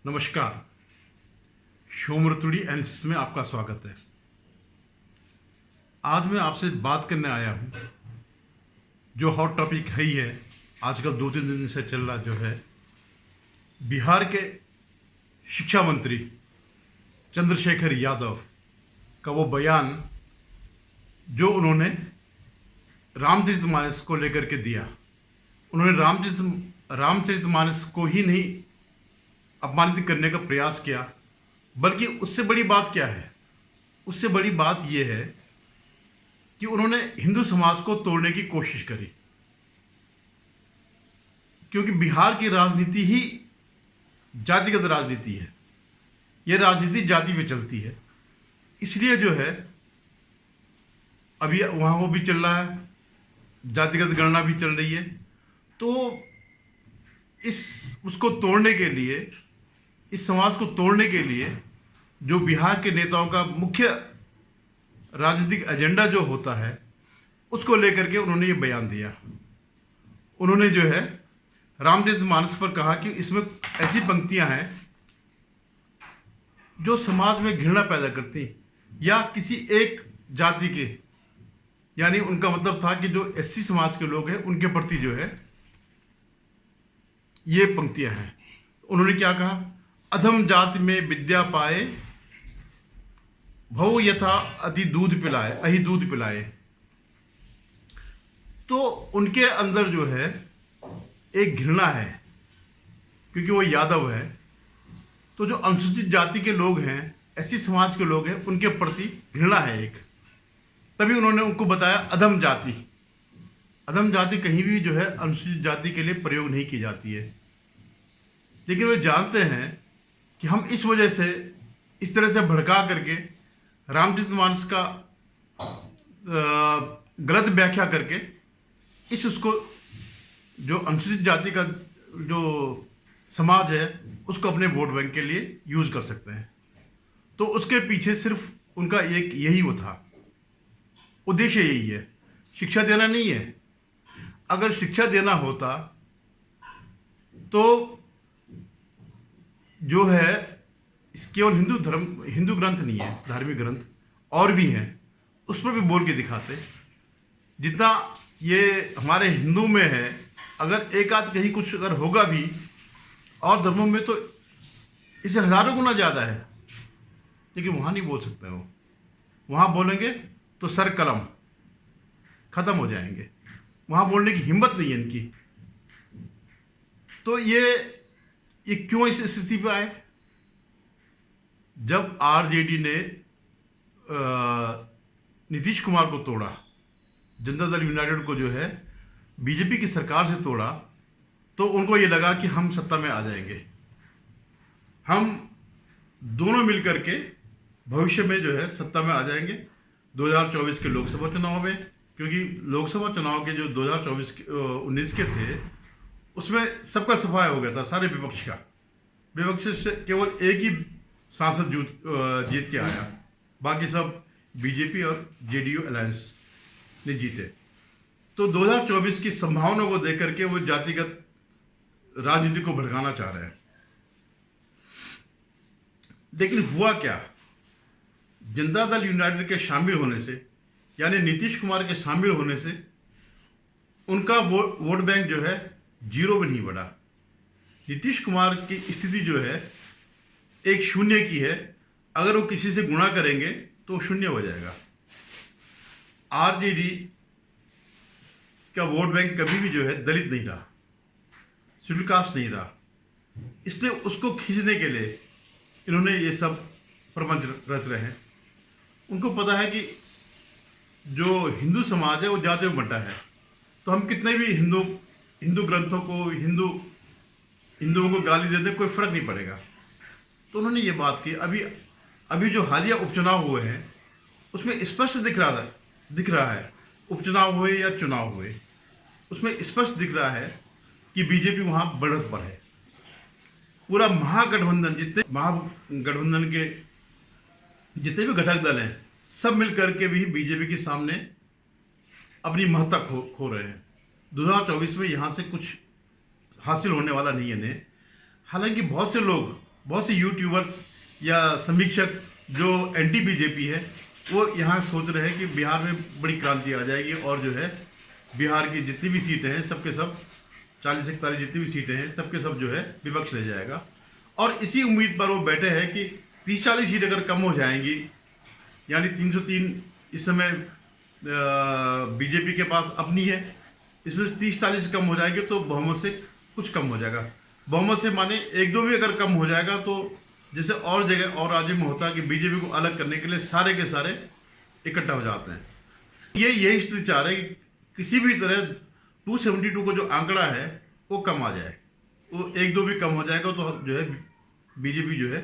नमस्कार। शोमरतुड़ी एनालिसिस में आपका स्वागत है। आज मैं आपसे बात करने आया हूँ जो हॉट टॉपिक है ही है, आजकल 2-3 दिन से चल रहा जो है बिहार के शिक्षा मंत्री चंद्रशेखर यादव का वो बयान जो उन्होंने रामचरितमानस को लेकर के दिया। उन्होंने रामचरितमानस को ही नहीं अपमानित करने का प्रयास किया, बल्कि उससे बड़ी बात क्या है? उससे बड़ी बात यह है कि उन्होंने हिंदू समाज को तोड़ने की कोशिश करी, क्योंकि बिहार की राजनीति ही जातिगत राजनीति है। यह राजनीति जाति में चलती है, इसलिए जो है अभी वहाँ वो भी चल रहा है, जातिगत गणना भी चल रही है। तो उसको तोड़ने के लिए, इस समाज को तोड़ने के लिए जो बिहार के नेताओं का मुख्य राजनीतिक एजेंडा जो होता है, उसको लेकर के उन्होंने ये बयान दिया। उन्होंने जो है रामचरितमानस पर कहा कि इसमें ऐसी पंक्तियां हैं जो समाज में घृणा पैदा करती या किसी एक जाति के, यानी उनका मतलब था कि जो एससी समाज के लोग हैं उनके प्रति जो है ये पंक्तियां हैं। उन्होंने क्या कहा? अधम जाति में विद्या पाए, भव यथा अहि दूध पिलाए। तो उनके अंदर जो है एक घृणा है, क्योंकि वो यादव है। तो जो अनुसूचित जाति के लोग हैं, ऐसी समाज के लोग हैं, उनके प्रति घृणा है एक। तभी उन्होंने उनको बताया अधम जाति। अधम जाति कहीं भी जो है अनुसूचित जाति के लिए प्रयोग नहीं की जाती है, लेकिन वे जानते हैं कि हम इस वजह से इस तरह से भड़का करके रामचरितमानस का गलत व्याख्या करके उसको जो अनुसूचित जाति का जो समाज है उसको अपने वोट बैंक के लिए यूज कर सकते हैं। तो उसके पीछे सिर्फ उनका एक यही वो था, उद्देश्य यही है, शिक्षा देना नहीं है। अगर शिक्षा देना होता तो जो है केवल हिंदू ग्रंथ नहीं है, धार्मिक ग्रंथ और भी हैं, उस पर भी बोल के दिखाते। जितना ये हमारे हिंदू में है, अगर एक आध कहीं कुछ अगर होगा भी और धर्मों में तो इससे हजारों गुना ज़्यादा है, लेकिन वहाँ नहीं बोल सकते वो। वहाँ बोलेंगे तो सर कलम खत्म हो जाएंगे, वहाँ बोलने की हिम्मत नहीं है इनकी। तो ये क्यों इस स्थिति पे आए? जब आरजेडी ने नीतीश कुमार को तोड़ा, जनता दल यूनाइटेड को जो है बीजेपी की सरकार से तोड़ा, तो उनको ये लगा कि हम सत्ता में आ जाएंगे, हम दोनों मिलकर के भविष्य में जो है सत्ता में आ जाएंगे 2024 के लोकसभा चुनाव में। क्योंकि लोकसभा चुनाव के जो 2019 के थे, उसमें सबका सफाया हो गया था, सारे विपक्ष का। विपक्ष से केवल एक ही सांसद जीत के आया, बाकी सब बीजेपी और जेडीयू अलायंस ने जीते। तो 2024 की संभावना को देख करके वो जातिगत राजनीति को भड़काना चाह रहे हैं। लेकिन हुआ क्या? जनता दल यूनाइटेड के शामिल होने से, यानी नीतीश कुमार के शामिल होने से, उनका वोट बैंक जो है जीरो में नहीं बढ़ा। नीतीश कुमार की स्थिति जो है एक शून्य की है, अगर वो किसी से गुणा करेंगे तो शून्य हो जाएगा। आरजेडी का वोट बैंक कभी भी जो है दलित नहीं रहा, शेड्यूल कास्ट नहीं रहा, इसलिए उसको खींचने के लिए इन्होंने ये सब प्रबंध रच रहे हैं। उनको पता है कि जो हिंदू समाज है वो जाति में बंटा है, तो हम कितने भी हिंदू ग्रंथों को, हिंदुओं को गाली दे दें, कोई फर्क नहीं पड़ेगा। तो उन्होंने ये बात की। अभी जो हालिया उपचुनाव हुए हैं उसमें स्पष्ट दिख रहा है, उपचुनाव हुए या चुनाव हुए, उसमें स्पष्ट दिख रहा है कि बीजेपी वहां बढ़त पर है। पूरा महागठबंधन, महागठबंधन के जितने भी घटक दल हैं, सब मिलकर के भी बीजेपी के सामने अपनी महत्ता खो रहे हैं। 2024 में यहाँ से कुछ हासिल होने वाला नहीं है इन्हें। हालांकि बहुत से लोग बहुत से यूट्यूबर्स या समीक्षक जो एंटी बीजेपी है वो यहाँ सोच रहे हैं कि बिहार में बड़ी क्रांति आ जाएगी और जो है बिहार की जितनी भी सीटें हैं सबके सब 40-41 जितनी भी सीटें हैं सबके सब जो है विपक्ष ले जाएगा। और इसी उम्मीद पर वो बैठे हैं कि 30-40 सीट अगर कम हो जाएंगी, यानी 303 इस समय बीजेपी के पास अपनी है, इसमें 30-40 कम हो जाएंगे तो बहुमत से कुछ कम हो जाएगा। बहुमत से माने 1-2 भी अगर कम हो जाएगा तो जैसे और जगह और राज्य में होता है कि बीजेपी को अलग करने के लिए सारे के सारे इकट्ठा हो जाते हैं। ये यही स्थिति चाह रहे हैं कि किसी भी तरह 272 को जो आंकड़ा है वो कम आ जाए, वो 1-2 भी कम हो जाएगा तो जो है बीजेपी जो है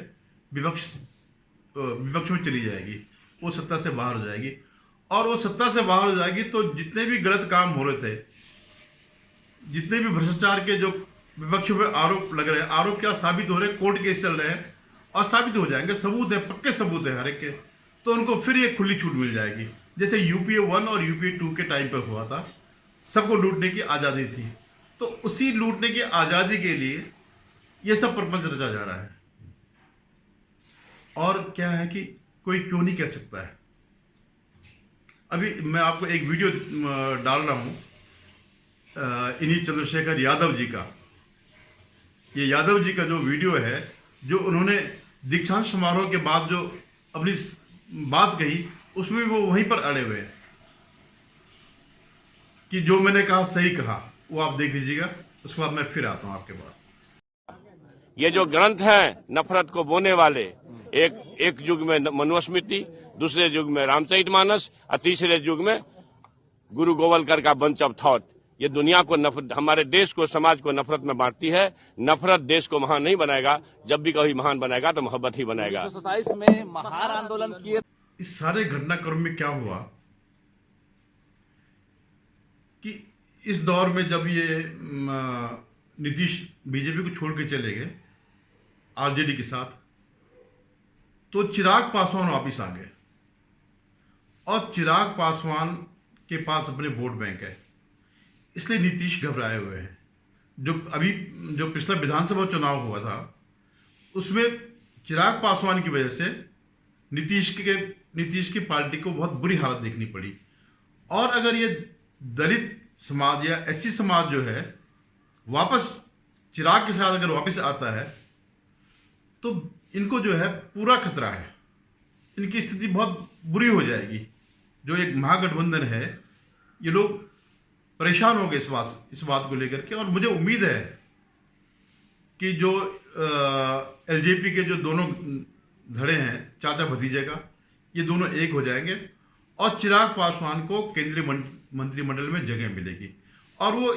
विपक्ष में चली जाएगी, वो सत्ता से बाहर हो जाएगी। और वो सत्ता से बाहर हो जाएगी तो जितने भी गलत काम हो रहे थे, जितने भी भ्रष्टाचार के जो विपक्ष पे आरोप लग रहे हैं, आरोप क्या साबित हो रहे हैं, कोर्ट केस चल रहे हैं और साबित हो जाएंगे, सबूत है, पक्के सबूत है हर एक के, तो उनको फिर एक खुली छूट मिल जाएगी। जैसे यूपीए 1 और यूपीए 2 के टाइम पर हुआ था, सबको लूटने की आज़ादी थी, तो उसी लूटने की आज़ादी के लिए ये सब प्रपंच रचा जा रहा है। और क्या है कि कोई क्यों नहीं कह सकता है। अभी मैं आपको एक वीडियो डाल रहा हूं इन्हीं चंद्रशेखर यादव जी का। ये यादव जी का जो वीडियो है, जो उन्होंने दीक्षांत समारोह के बाद जो अपनी बात कही, उसमें वो वहीं पर अड़े हुए हैं कि जो मैंने कहा सही कहा। वो आप देख लीजिएगा, उसके बाद मैं फिर आता हूं आपके पास। ये जो ग्रंथ हैं नफरत को बोने वाले, एक युग में मनुस्मृति, दूसरे युग में रामचरितमानस और तीसरे युग में गुरु गोवलकर का बंच ऑफ थॉट, ये दुनिया को नफरत, हमारे देश को, समाज को नफरत में बांटती है। नफरत देश को महान नहीं बनाएगा, जब भी कभी महान बनाएगा तो मोहब्बत ही बनाएगा। 1927 में महार आंदोलन किए। इस सारे घटनाक्रम में क्या हुआ कि इस दौर में जब ये नीतीश बीजेपी को छोड़ के चले गए आरजेडी के साथ, तो चिराग पासवान वापिस आ गए और चिराग पासवान के पास अपने वोट बैंक है, इसलिए नीतीश घबराए हुए हैं। जो पिछला विधानसभा चुनाव हुआ था उसमें चिराग पासवान की वजह से नीतीश की पार्टी को बहुत बुरी हालत देखनी पड़ी। और अगर ये दलित समाज या एससी समाज जो है वापस चिराग के साथ अगर वापस आता है तो इनको जो है पूरा खतरा है, इनकी स्थिति बहुत बुरी हो जाएगी। जो एक महागठबंधन है, ये लोग परेशान हो गए इस बात को लेकर के। और मुझे उम्मीद है कि जो एलजेपी के जो दोनों धड़े हैं चाचा भतीजे का, ये दोनों एक हो जाएंगे और चिराग पासवान को केंद्रीय मंत्रिमंडल में जगह मिलेगी और वो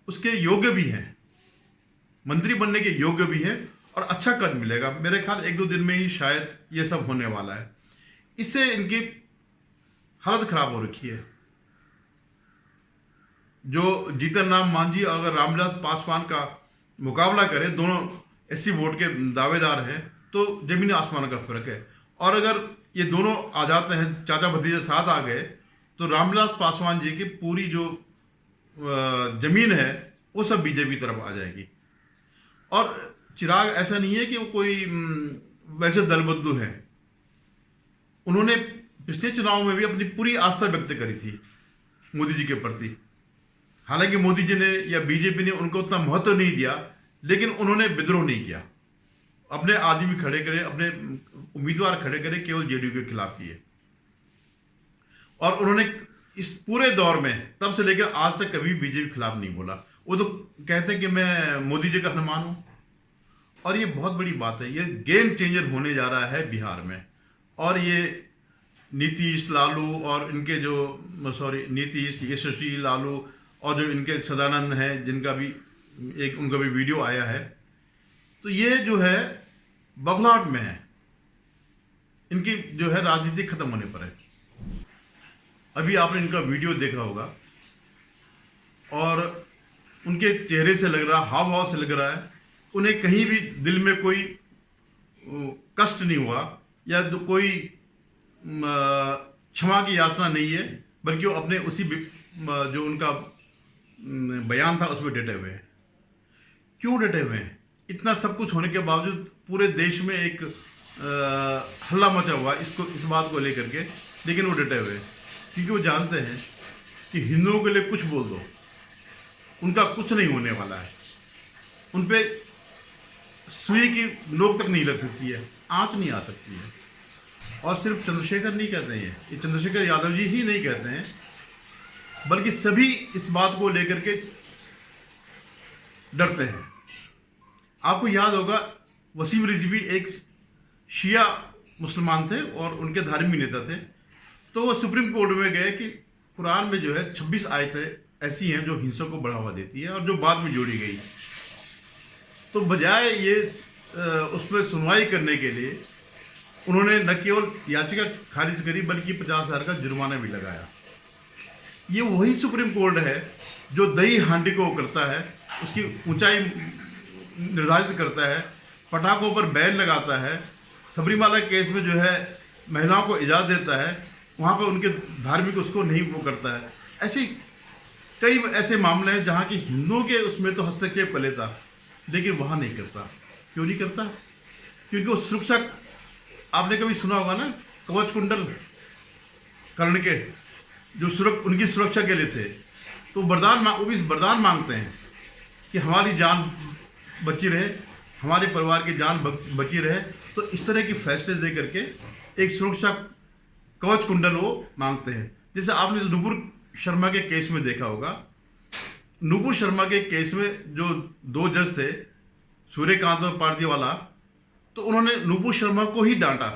उसके योग्य भी हैं, मंत्री बनने के योग्य भी हैं और अच्छा कद मिलेगा। मेरे ख्याल 1-2 दिन में ही शायद ये सब होने वाला है। इससे इनकी हालत खराब हो रखी है। जो जीतन राम मांझी और अगर रामविलास पासवान का मुकाबला करें, दोनों एससी वोट के दावेदार हैं, तो जमीन आसमान का फर्क है। और अगर ये दोनों आ जाते हैं, चाचा भतीजे साथ आ गए, तो रामविलास पासवान जी की पूरी जो जमीन है वो सब बीजेपी तरफ आ जाएगी। और चिराग ऐसा नहीं है कि वो कोई वैसे दलबद्दू है, उन्होंने पिछले चुनाव में भी अपनी पूरी आस्था व्यक्त करी थी मोदी जी के प्रति। हालांकि मोदी जी ने या बीजेपी ने उनको उतना महत्व नहीं दिया, लेकिन उन्होंने विद्रोह नहीं किया, अपने आदमी खड़े करे, अपने उम्मीदवार खड़े करे, केवल जेडीयू के खिलाफ किए। और उन्होंने इस पूरे दौर में तब से लेकर आज तक कभी बीजेपी के खिलाफ नहीं बोला। वो तो कहते हैं कि मैं मोदी जी का हनुमान हूं। और ये बहुत बड़ी बात है, ये गेम चेंजर होने जा रहा है बिहार में। और ये नीतीश, लालू और इनके नीतीश, यशस्वी, लालू और जो इनके सदानंद हैं, जिनका भी उनका भी वीडियो आया है, तो ये जो है बबलाहट में है, इनकी जो है राजनीति खत्म होने पर है। अभी आपने इनका वीडियो देखा होगा और उनके चेहरे से लग रहा, हाव भाव से लग रहा है उन्हें कहीं भी दिल में कोई कष्ट नहीं हुआ या कोई क्षमा की याचना नहीं है, बल्कि वो अपने उसी जो उनका बयान था उसमें डटे हुए हैं। क्यों डटे हुए हैं? इतना सब कुछ होने के बावजूद पूरे देश में एक हल्ला मचा हुआ इस बात को लेकर के, लेकिन वो डटे हुए क्योंकि वो जानते हैं कि हिंदुओं के लिए कुछ बोल दो उनका कुछ नहीं होने वाला है, उन पे सुई की नोक तक नहीं लग सकती है, आंच नहीं आ सकती है। और सिर्फ चंद्रशेखर नहीं कहते हैं, ये चंद्रशेखर यादव जी ही नहीं कहते हैं, बल्कि सभी इस बात को लेकर के डरते हैं। आपको याद होगा वसीम रिजवी एक शिया मुसलमान थे और उनके धार्मिक नेता थे, तो वो सुप्रीम कोर्ट में गए कि कुरान में जो है 26 आयतें ऐसी हैं जो हिंसा को बढ़ावा देती है और जो बाद में जोड़ी गई। तो बजाय ये उस पर सुनवाई करने के लिए उन्होंने न केवल याचिका खारिज करी बल्कि 50,000 का जुर्माना भी लगाया। ये वही सुप्रीम कोर्ट है जो दही हांडी को करता है, उसकी ऊंचाई निर्धारित करता है, पटाखों पर बैन लगाता है, सबरीमाला केस में जो है महिलाओं को इजाज़त देता है, वहाँ पर उनके धार्मिक उसको नहीं वो करता है। ऐसे कई ऐसे मामले हैं जहाँ की हिंदुओं के उसमें तो हस्तक्षेप कर लेता, लेकिन वहाँ नहीं करता। क्यों नहीं करता? क्योंकि वो सुरक्षा, आपने कभी सुना होगा ना कवच कुंडल कर्ण के जो उनकी सुरक्षा के लिए थे, तो वो भी वरदान मांगते हैं कि हमारी जान बची रहे, हमारे परिवार की जान बची रहे। तो इस तरह के फैसले दे करके एक सुरक्षा कवच कुंडल वो मांगते हैं। जैसे आपने नुपुर शर्मा के केस में देखा होगा, नुपुर शर्मा के केस में जो 2 जज थे, सूर्यकांत और पारदीवाला, तो उन्होंने नुपुर शर्मा को ही डांटा।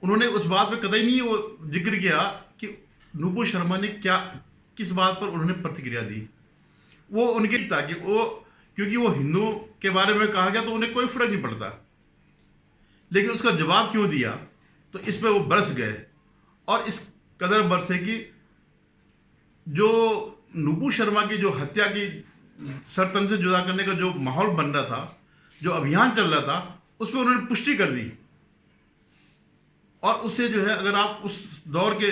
उन्होंने उस बात पे कतई नहीं वो जिक्र किया कि नुपुर शर्मा ने किस बात पर उन्होंने प्रतिक्रिया दी। वो उनकी था कि वो, क्योंकि वो हिंदुओं के बारे में कहा गया तो उन्हें कोई फर्क नहीं पड़ता, लेकिन उसका जवाब क्यों दिया, तो इस पे वो बरस गए। और इस कदर बरसे कि जो नुपुर शर्मा की जो हत्या की सरतन से जुदा करने का जो माहौल बन रहा था, जो अभियान चल रहा था, उस पर उन्होंने पुष्टि कर दी। और उससे जो है, अगर आप उस दौर के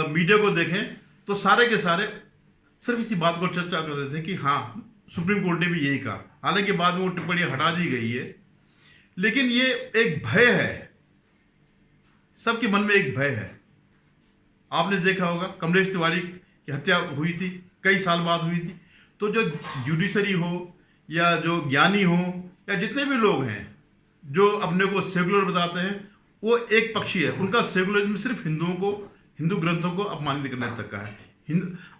मीडिया को देखें तो सारे के सारे सिर्फ इसी बात को चर्चा कर रहे थे कि हाँ, सुप्रीम कोर्ट ने भी यही कहा। हालांकि बाद में वो टिप्पणी हटा दी गई है, लेकिन ये एक भय है, सबके मन में एक भय है। आपने देखा होगा कमलेश तिवारी की हत्या हुई थी, कई साल बाद हुई थी, तो जो जुडिशरी हो या जो ज्ञानी हो या जितने भी लोग हैं जो अपने को सेकुलर बताते हैं, वो एक पक्षी है। उनका सेकुलरिज्म सिर्फ हिंदुओं को, हिंदू ग्रंथों को अपमानित करने तक का है।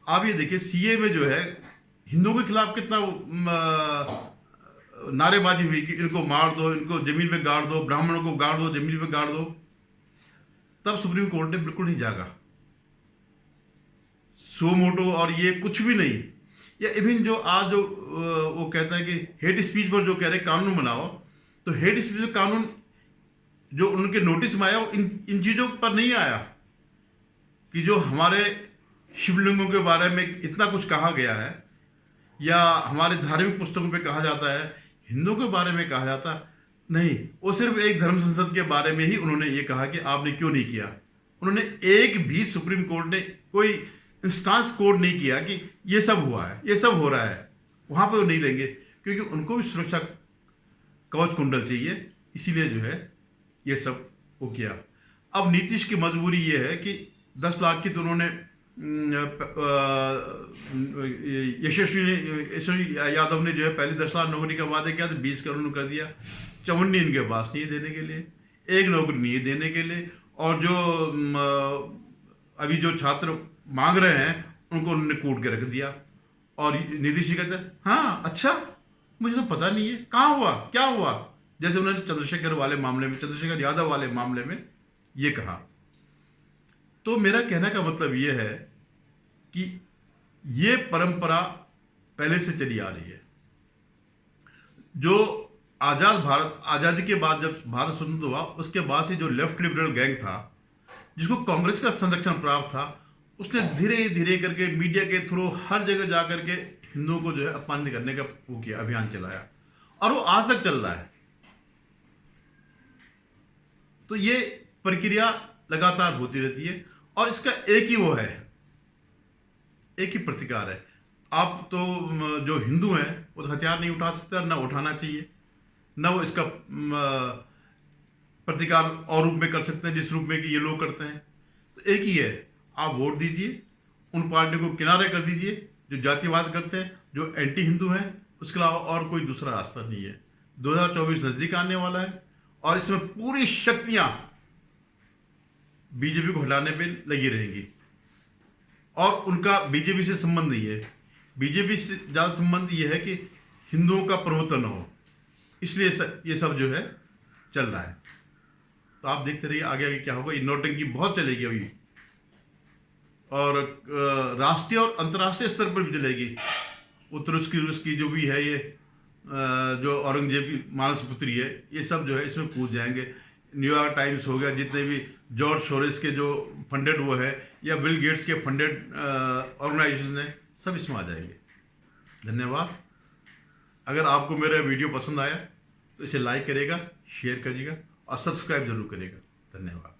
आप ये देखिए, सीए में जो है हिंदुओं के खिलाफ कितना नारेबाजी हुई कि इनको मार दो, इनको जमीन पे गाड़ दो, ब्राह्मणों को गाड़ दो, जमीन पे गाड़ दो। तब सुप्रीम कोर्ट ने बिल्कुल नहीं जागा, सो मोटो और ये कुछ भी नहीं। या इवन जो आज जो वो कहता है कि हेट स्पीच पर जो कह रहे कानून बनाओ, तो हेट स्पीच कानून जो उनके नोटिस में आया वो इन चीज़ों पर नहीं आया कि जो हमारे शिवलिंगों के बारे में इतना कुछ कहा गया है या हमारे धार्मिक पुस्तकों पे कहा जाता है, हिंदुओं के बारे में कहा जाता नहीं। वो सिर्फ एक धर्म संसद के बारे में ही उन्होंने ये कहा कि आपने क्यों नहीं किया। उन्होंने एक भी सुप्रीम कोर्ट ने कोई इंस्टांस कोड नहीं किया कि ये सब हुआ है, ये सब हो रहा है, वहां पे वो नहीं लेंगे, क्योंकि उनको भी सुरक्षा कवच कुंडल चाहिए। इसीलिए जो है ये सब वो किया। अब नीतीश की मजबूरी ये है कि 10 लाख की तो उन्होंने यशस्वी यादव ने जो है पहले 10 लाख नौकरी का वादे किया तो 20 करोड़ कर दिया। चवन्नी इनके पास नहीं है देने के लिए, एक नौकरी नहीं है देने के लिए। और जो अभी जो छात्र मांग रहे हैं उनको उन्होंने कूट के रख दिया। और नीतीश जी कहते हैं हाँ अच्छा, मुझे तो पता नहीं है कहाँ हुआ, क्या हुआ। जैसे उन्होंने चंद्रशेखर वाले मामले में, चंद्रशेखर यादव वाले मामले में ये कहा। तो मेरा कहने का मतलब ये है कि ये परंपरा पहले से चली आ रही है। जो आजादी के बाद जब भारत स्वतंत्र हुआ, उसके बाद से जो लेफ्ट लिबरल गैंग था, जिसको कांग्रेस का संरक्षण प्राप्त था, उसने धीरे धीरे करके मीडिया के थ्रू हर जगह जा करके हिंदुओं को जो है अपमानित करने का वो किया, अभियान चलाया, और वो आज तक चल रहा है। तो ये प्रक्रिया लगातार होती रहती है और इसका एक ही वो है, एक ही प्रतिकार है। आप तो जो हिंदू हैं वो तो हथियार नहीं उठा सकते और ना उठाना चाहिए, ना वो इसका प्रतिकार और रूप में कर सकते हैं जिस रूप में कि ये लोग करते हैं। तो एक ही है, आप वोट दीजिए, उन पार्टियों को किनारे कर दीजिए जो जातिवाद करते हैं, जो एंटी हिंदू हैं। उसके अलावा और कोई दूसरा रास्ता नहीं है। 2024 नजदीक आने वाला है और इसमें पूरी शक्तियां बीजेपी को हटाने पे लगी रहेंगी और उनका बीजेपी से संबंध नहीं है। बीजेपी से ज्यादा संबंध ये है कि हिंदुओं का प्रवर्तन हो, इसलिए ये सब जो है चल रहा है। तो आप देखते रहिए आगे आगे क्या होगा। ये नोटंकी बहुत चलेगी अभी और राष्ट्रीय और अंतर्राष्ट्रीय स्तर पर भी चलेगी। उत्तर रूस की जो भी है, ये जो औरंगजेब की मानस पुत्री है, ये सब जो है इसमें कूद जाएंगे। न्यूयॉर्क टाइम्स हो गया, जितने भी जॉर्ज सोरेस के जो फंडेड वो है या बिल गेट्स के फंडेड ऑर्गेनाइजेशन है, सब इसमें आ जाएंगे। धन्यवाद। अगर आपको मेरा वीडियो पसंद आया तो इसे लाइक करेगा, शेयर करिएगा और सब्सक्राइब जरूर करेगा। धन्यवाद।